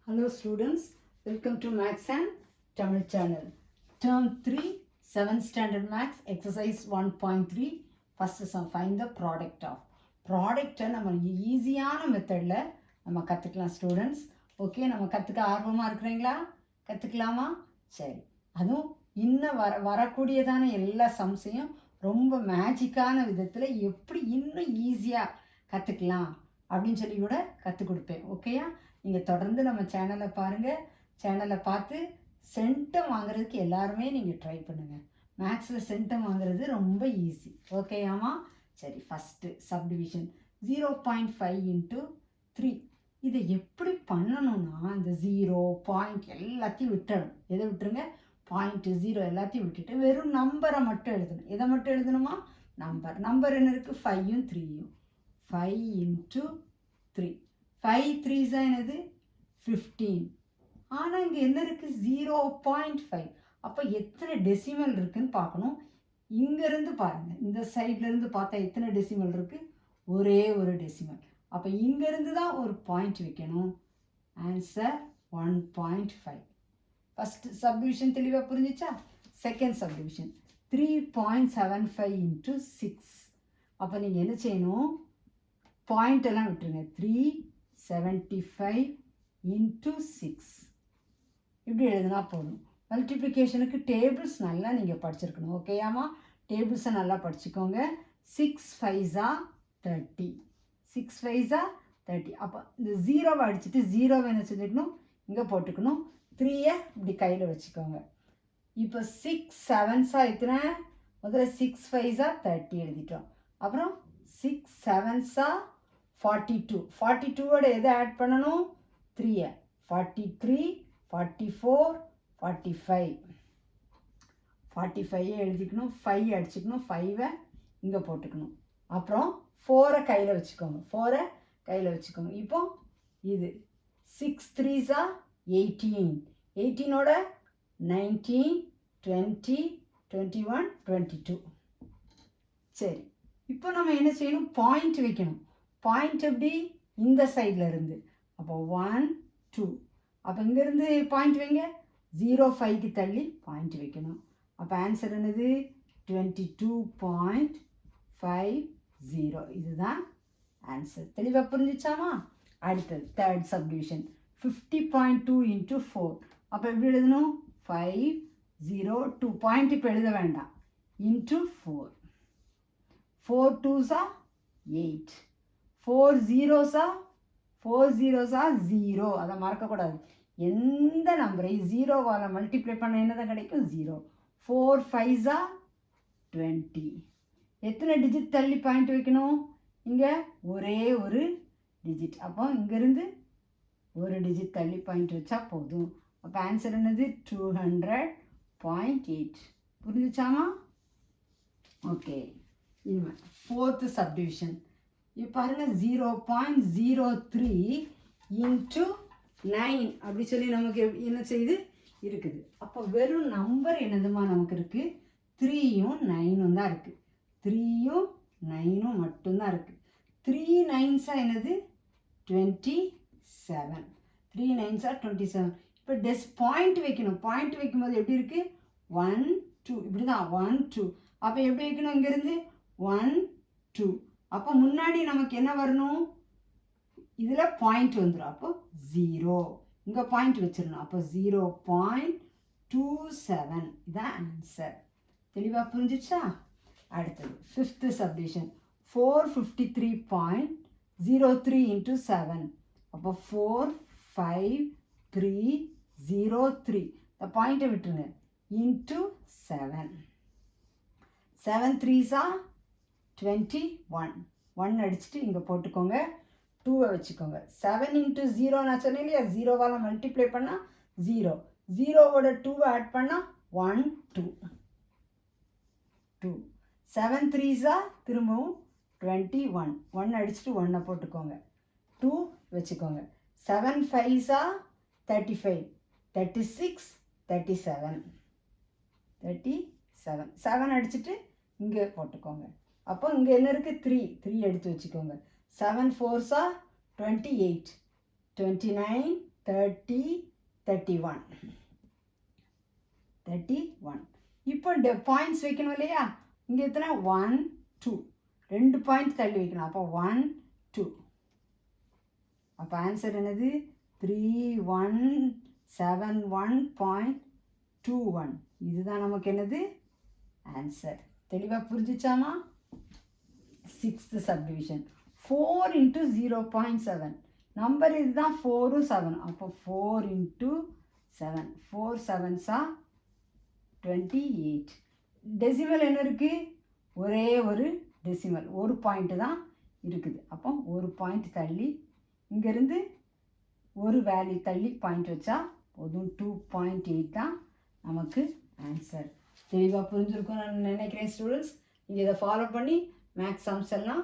Hello students, welcome to Maths and Tamil channel. Term 3, 7th standard Maths, exercise 1.3. First sum, find the product of. Product நம்ம ஈஸியான மெத்தடில் நம்ம கற்றுக்கலாம் students. Okay, நம்ம கற்றுக்க ஆர்வமாக இருக்கிறீங்களா? கற்றுக்கலாமா? சரி. அதுவும் இன்னும் வரக்கூடியதான எல்லா சம்ஸையும் ரொம்ப மேஜிக்கான விதத்தில் எப்படி இன்னும் ஈஸியாக கற்றுக்கலாம் அப்படின்னு சொல்லி கூட கற்றுக் கொடுப்பேன். ஓகேயா? நீங்கள் தொடர்ந்து நம்ம சேனலை பாருங்கள். சேனலை பார்த்து சென்டம் வாங்குறதுக்கு எல்லாருமே நீங்கள் ட்ரை பண்ணுங்கள். மேக்ஸில் சென்டம் வாங்குறது ரொம்ப ஈஸி. ஓகேயாமா? சரி, ஃபஸ்ட்டு சப்டிவிஷன் 0.5 into 3. இதை எப்படி பண்ணணும்னா இந்த 0, பாயிண்ட் எல்லாத்தையும் விட்டுறணும். எதை விட்டுருங்க? பாயிண்ட்டு 0 எல்லாத்தையும் விட்டுட்டு வெறும் நம்பரை மட்டும் எழுதணும். எதை மட்டும் எழுதணுமா? நம்பர் என்ன இருக்குது? 5ம் 3யும். 5 into 3. 5 3s என்னது? 15. ஆனால் இங்கே என்ன இருக்குது? 0.5. அப்போ எத்தனை டெசிமல் இருக்குதுன்னு பார்க்கணும். இங்கேருந்து பாருங்கள், இந்த சைட்லேருந்து பார்த்தா எத்தனை டெசிமல் இருக்குது? ஒரே ஒரு டெசிமல். அப்போ இங்கேருந்து தான் ஒரு பாயிண்ட் வைக்கணும். ஆன்சர் 1.5. ஃபஸ்ட்டு சப்டிவிஷன் தெளிவாக புரிஞ்சிச்சா? Second subdivision 3.75 into 6. அப்போ நீங்கள் என்ன செய்யணும்? பாயிண்ட் எல்லாம் விட்டுருங்க. 375 into 6 இப்படி எழுதுனா போதும். மல்டிப்ளிகேஷனுக்கு டேபிள்ஸ் நல்லா நீங்கள் படிச்சிருக்கணும். ஓகேயாமா? டேபிள்ஸை நல்லா படிச்சுக்கோங்க. 6 5s are 30. 6 5s are 30. அப்போ இந்த 0வை அடிச்சுட்டு 0வை என்ன செஞ்சுக்கணும்? இங்கே போட்டுக்கணும். 3யை இப்படி கையில் வச்சுக்கோங்க. இப்போ 6 7s are எத்தனை? முதல்ல 6 5s are 30 எழுதிட்டோம். அப்புறம் 6 7s are 42. 42ஓட எதை ஆட் பண்ணணும்? 3யை. 43 44 45. 45 எழுதிக்கணும். 5 அடிச்சுக்கணும். 5வை இங்கே போட்டுக்கணும். அப்புறம் 4ரை கையில் வச்சுக்கோங்க. 4ரை கையில் வச்சுக்கோங்க. இப்போ இது 6 3s are 18. 18ஓட 19 20 21 22. சரி, இப்போ நம்ம என்ன செய்யணும்? பாயிண்ட் வைக்கணும். பாயிண்ட் எப்படி? இந்த சைடில் இருந்து. அப்போ 1 2. அப்போ இங்கேருந்து பாயிண்ட் வைங்க. 0 5க்கு தள்ளி பாயிண்ட் வைக்கணும். அப்போ ஆன்சர் என்னது? 22.50. இதுதான் ஆன்சர். தெளிவாக புரிஞ்சிச்சாமா? அடுத்தது தேர்ட் சப்டிவிஷன் 50.2 into 4. அப்போ எப்படி எழுதணும்? 5 0 2. பாயிண்ட் இப்போ எழுத வேண்டாம். into 4. 4 2s are 8. 4 zeros are 0. அதை மறக்கக்கூடாது. எந்த நம்பரையும் 0வால் மல்டிப்ளை பண்ண என்ன தான் கிடைக்கும்? 0. 4 5s are 20. எத்தனை டிஜிட் தள்ளி பாயிண்ட் வைக்கணும்? இங்கே ஒரே ஒரு டிஜிட். அப்போ இங்கேருந்து ஒரு டிஜிட் தள்ளி பாயிண்ட் வச்சா போதும். அப்போ ஆன்சர் என்னது? 200.8. புரிஞ்சுச்சாமா? ஓகே, இனிமேல் ஃபோர்த்து சப்டிவிஷன். இப்போ பாருங்கள் 0.03 into 9 அப்படி சொல்லி நமக்கு என்ன செய்யுது இருக்குது. அப்போ வெறும் நம்பர் என்னதுமா நமக்கு இருக்குது? 3யும் 9ம் தான் இருக்குது. 3யும் 9ம் மட்டும்தான் இருக்குது. 3 9s என்னது? 27. 3 9s 27. இப்போ பாயிண்ட் வைக்கணும். பாயிண்ட் வைக்கும்போது எப்படி இருக்குது? 1 2 இப்படி தான். 1 2. அப்போ எப்படி வைக்கணும்? இங்கேருந்து 1 2. அப்போ முன்னாடி நமக்கு என்ன வரணும்? இதில் பாயிண்ட் வந்துடும். அப்போ 0 இங்கே பாயிண்ட் வச்சிடணும். அப்போ 0.27. இதான் ஆன்சர். தெளிவாக புரிஞ்சிச்சா? அடுத்தது ஃபிஃப்த்து சப்டிவிஷன் 453.03 into 7. அப்போ 4 5 3 0 3. இந்த பாயிண்ட்டை விட்டுருங்க. into 7. 7 3s are 21. 1 அடிச்சுட்டு இங்கே போட்டுக்கோங்க. 2வை வச்சுக்கோங்க. 7 into 0 நான் சொன்னேன் இல்லையா? 0வால் மல்டிப்ளை பண்ணால் 0. 0வோட 2வை ஆட் பண்ணால் 1 2 2. 7 3s are திரும்பவும் 21. 1 அடிச்சுட்டு 1 போட்டுக்கோங்க. 2 வச்சுக்கோங்க. 7 5s are 35 36 37 37. 7 அடிச்சுட்டு இங்கே போட்டுக்கோங்க. அப்போ இங்கே என்ன இருக்குது? 3 எடுத்து வச்சுக்கோங்க. 7 4s are 28 29 30, 31. 31. இப்போ பாயிண்ட்ஸ் வைக்கணும் இல்லையா? இங்கே எத்தனை? 1, 2. 2 பாயிண்ட் தள்ளி வைக்கணும். அப்போ 1, 2. அப்போ ஆன்சர் என்னது? 3171.21. இதுதான் நமக்கு என்னது? ஆன்சர். தெளிவாக புரிஞ்சிச்சாமா? 6th subdivision. 4 into 0.7. நம்பர் இதுதான் 4 7. அப்போ 4 into 7. 4 7s are 28. டெசிமல் என்ன இருக்குது? ஒரே ஒரு டெசிமல், ஒரு பாயிண்ட்டு தான் இருக்குது. அப்போ ஒரு பாயிண்ட் தள்ளி இங்கேருந்து ஒரு வேல்யூ தள்ளி பாயிண்ட் வச்சா போதும். 2.8 தான் நமக்கு ஆன்சர். தெளிவாக புரிஞ்சுருக்கும் நான் நினைக்கிறேன் ஸ்டூடெண்ட்ஸ். நீங்கள் இதை ஃபாலோ பண்ணி மேக்ஸ் சம்ஸ் எல்லாம்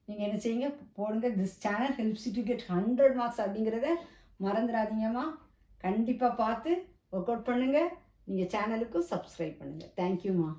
நீங்கள் என்ன செய்யுங்க, போடுங்க. This channel helps to get 100 marks அப்படிங்கிறத மறந்துடாதீங்கம்மா. கண்டிப்பாக பார்த்து ஒர்க் அவுட் பண்ணுங்கள். நீங்கள் சேனலுக்கு சப்ஸ்கிரைப் பண்ணுங்கள். தேங்க்யூம்மா.